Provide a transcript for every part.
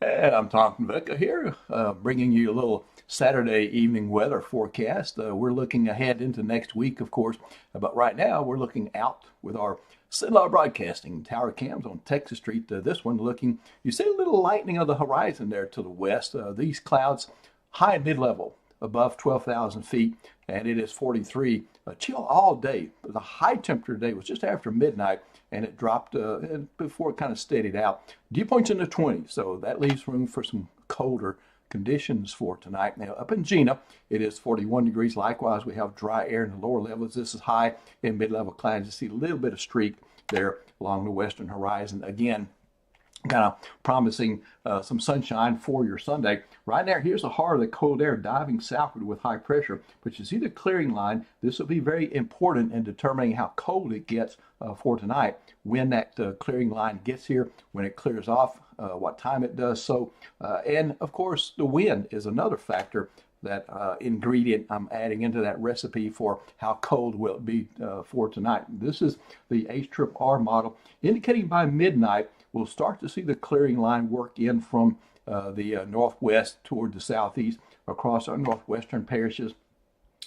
And I'm Tom Vecca here, bringing you a little Saturday evening weather forecast. We're looking ahead into next week, of course, but right now we're looking out with our Sidlaw Broadcasting tower cams on Texas Street. This one looking, you see a little lightening of the horizon there to the west. These clouds high and mid-level above 12,000 feet, and it is 43. Chill all day. The high temperature today was just after midnight, and it dropped before it kind of steadied out. Dew points in the 20s, so that leaves room for some colder conditions for tonight. Now, up in Gina, it is 41 degrees. Likewise, we have dry air in the lower levels. This is high and mid-level clouds. You see a little bit of streak there along the western horizon. Again, kind of promising some sunshine for your Sunday. Right now, here's the heart of the cold air diving southward with high pressure, which is either clearing line. This will be very important in determining how cold it gets for tonight, when that clearing line gets here, when it clears off, what time it does so. And of course, the wind is another factor, that ingredient I'm adding into that recipe for how cold will it be for tonight. This is the HRRR model, indicating by midnight we'll start to see the clearing line work in from the northwest toward the southeast across our northwestern parishes.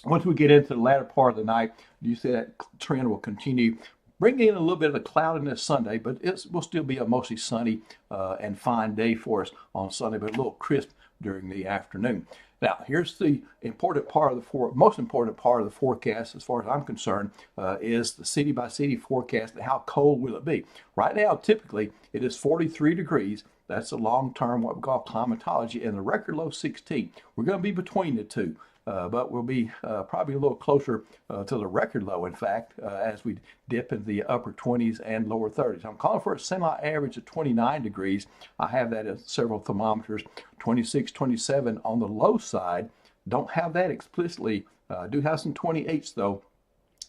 Once we get into the latter part of the night, you see that trend will continue, bringing in a little bit of the cloudiness Sunday, but it will still be a mostly sunny and fine day for us on Sunday, but a little crisp during the afternoon. Now, here's the important part of the most important part of the forecast, as far as I'm concerned, is the city by city forecast and how cold will it be. Right now, typically, it is 43 degrees. That's a long-term, what we call climatology, and the record low 16. We're going to be between the two. But we'll be probably a little closer to the record low, in fact, as we dip into the upper 20s and lower 30s. I'm calling for a semi-average of 29 degrees. I have that at several thermometers, 26, 27 on the low side. Don't have that explicitly. Do have some 28s, though.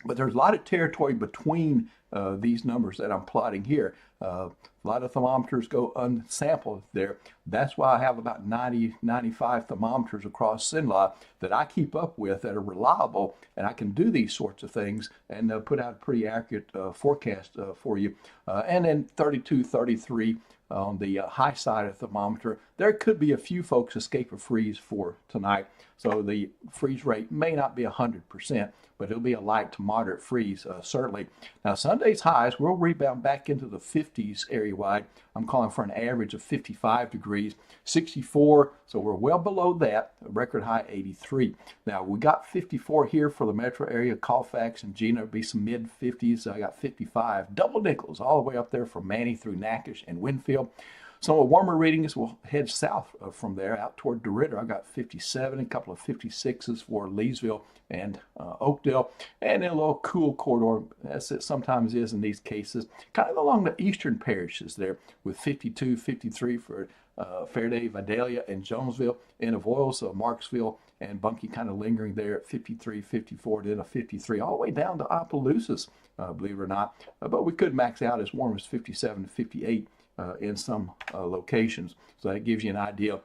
But there's a lot of territory between these numbers that I'm plotting here. A lot of thermometers go unsampled there. That's why I have about 90, 95 thermometers across CINLA that I keep up with that are reliable, and I can do these sorts of things and put out a pretty accurate forecast for you. And then 32, 33 on the high side of the thermometer. There could be a few folks escape a freeze for tonight, so the freeze rate may not be 100%, but it'll be a light to moderate freeze, certainly. Now, Sunday's highs will rebound back into the 50s area-wide. I'm calling for an average of 55 degrees, 64, so we're well below that, a record high 83. Now, we got 54 here for the metro area, Colfax and Gina. It'll be some mid-50s. I got 55. Double nickels all the way up there from Manny through Natchitoches and Winfield. Some of warmer readings will head south from there out toward DeRidder. I got 57, a couple of 56s for Leesville and Oakdale, and then a little cool corridor, as it sometimes is in these cases, kind of along the eastern parishes there, with 52, 53 for Faraday, Vidalia, and Jonesville, and Avoyelles, so Marksville and Bunkie kind of lingering there at 53, 54, then a 53, all the way down to Opelousas, believe it or not. But we could max out as warm as 57 to 58 in some locations. So that gives you an idea of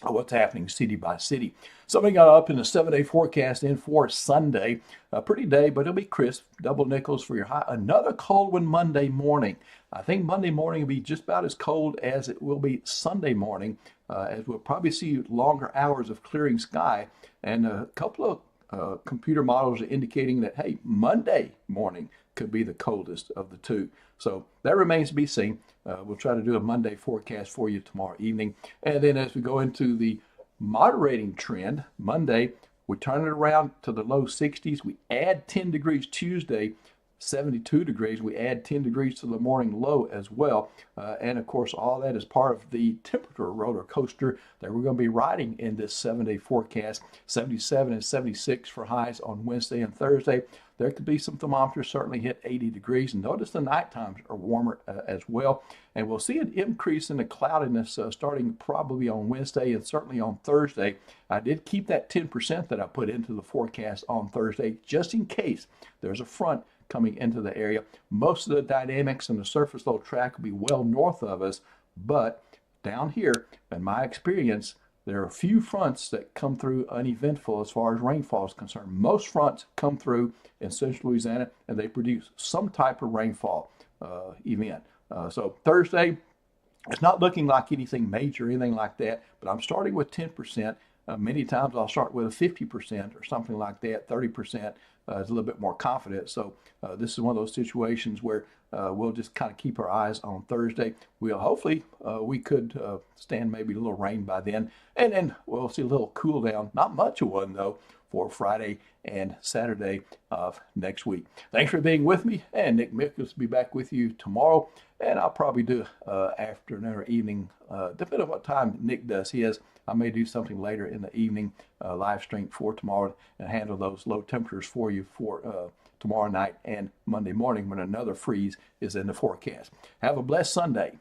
what's happening city by city. Something got up in the 7-day forecast in for Sunday. A pretty day, but it'll be crisp. Double nickels for your high. Another cold one Monday morning. I think Monday morning will be just about as cold as it will be Sunday morning, as we'll probably see longer hours of clearing sky. And a couple of computer models are indicating that, hey, Monday morning could be the coldest of the two. So that remains to be seen. We'll try to do a Monday forecast for you tomorrow evening. And then as we go into the moderating trend, Monday, we turn it around to the low 60s. We add 10 degrees Tuesday, 72 degrees. We add 10 degrees to the morning low as well. And of course, all that is part of the temperature roller coaster that we're going to be riding in this 7-day forecast. 77 and 76 for highs on Wednesday and Thursday. There could be some thermometers certainly hit 80 degrees. And notice the night times are warmer as well. And we'll see an increase in the cloudiness starting probably on Wednesday and certainly on Thursday. I did keep that 10% that I put into the forecast on Thursday, just in case there's a front coming into the area. Most of the dynamics and the surface low track will be well north of us, but down here, in my experience, there are a few fronts that come through uneventful as far as rainfall is concerned. Most fronts come through in central Louisiana and they produce some type of rainfall event. So Thursday, It's not looking like anything major or anything like that, but I'm starting with 10%. Many times I'll start with a 50% or something like that. 30% is a little bit more confident. So this is one of those situations where we'll just kind of keep our eyes on Thursday. We'll hopefully we could stand maybe a little rain by then, and then we'll see a little cool down. Not much of one though for Friday and Saturday of next week. Thanks for being with me, and Nick Mickles will be back with you tomorrow, and I'll probably do afternoon or evening, depending on what time Nick does his. I may do something later in the evening, live stream for tomorrow, and handle those low temperatures for you for tomorrow night and Monday morning when another freeze is in the forecast. Have a blessed Sunday.